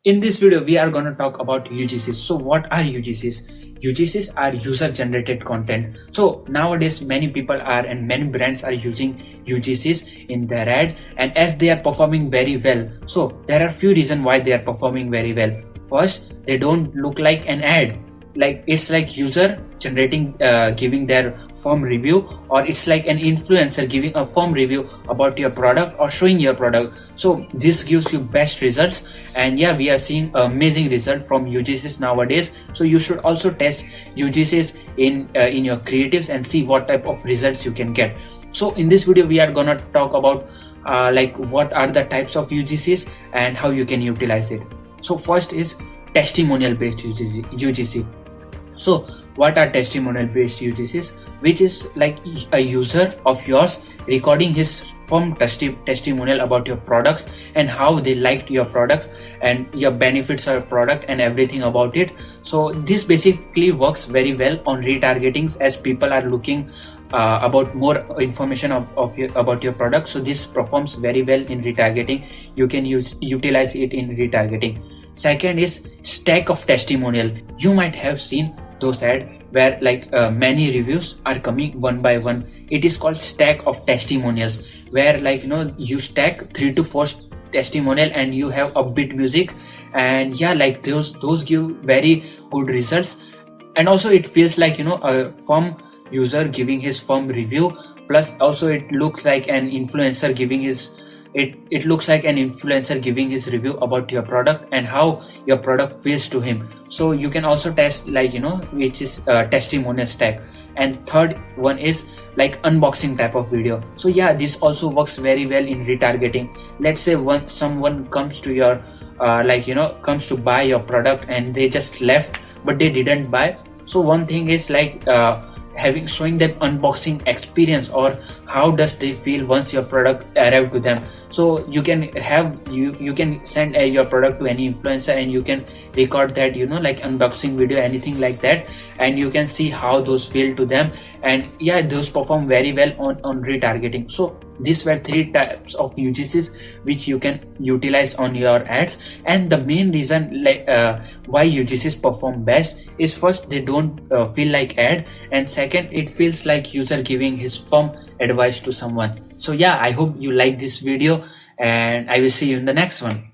In this video, we are going to talk about UGCs. So what are UGCs? UGCs are user generated content. So nowadays many people are and many brands are using UGCs in their ad, and as they are performing very well. So there are few reasons why they are performing very well. First, they don't look like an ad. Like it's like user generating giving their firm review, or it's like an influencer giving a firm review about your product or showing your product. So this gives you best results, and yeah, we are seeing amazing result from UGCs nowadays. So you should also test UGCs in your creatives and see what type of results you can get. So in this video we are gonna talk about like what are the types of UGCs and how you can utilize it. So first is testimonial based UGC. So what are testimonial based UGCs? Which is like a user of yours recording his firm testimonial about your products and how they liked your products and your benefits of product and everything about it. So this basically works very well on retargetings, as people are looking about more information about your product. So this performs very well in retargeting. You can utilize it in retargeting. Second is stack of testimonial. You might have seen those ads where like many reviews are coming one by one. It is called stack of testimonials, where like you stack 3 to 4 testimonial and you have upbeat music, and yeah, like those give very good results. And also it feels like a firm user giving his firm review, plus also it looks like an influencer giving his it looks like an influencer giving his review about your product and how your product feels to him. So you can also test like which is testimonial stack. And third one is like unboxing type of video. So yeah, this also works very well in retargeting. Let's say someone comes to your comes to buy your product and they just left but they didn't buy. So one thing is like showing them unboxing experience, or how does they feel once your product arrived to them. So you can have you can send your product to any influencer and you can record that like unboxing video, anything like that, and you can see how those feel to them. And yeah, those perform very well on retargeting. So these were 3 types of UGCs which you can utilize on your ads. And the main reason why UGCs perform best is, first, they don't feel like ad, and second, it feels like user giving his firm advice to someone. So yeah, I hope you like this video, and I will see you in the next one.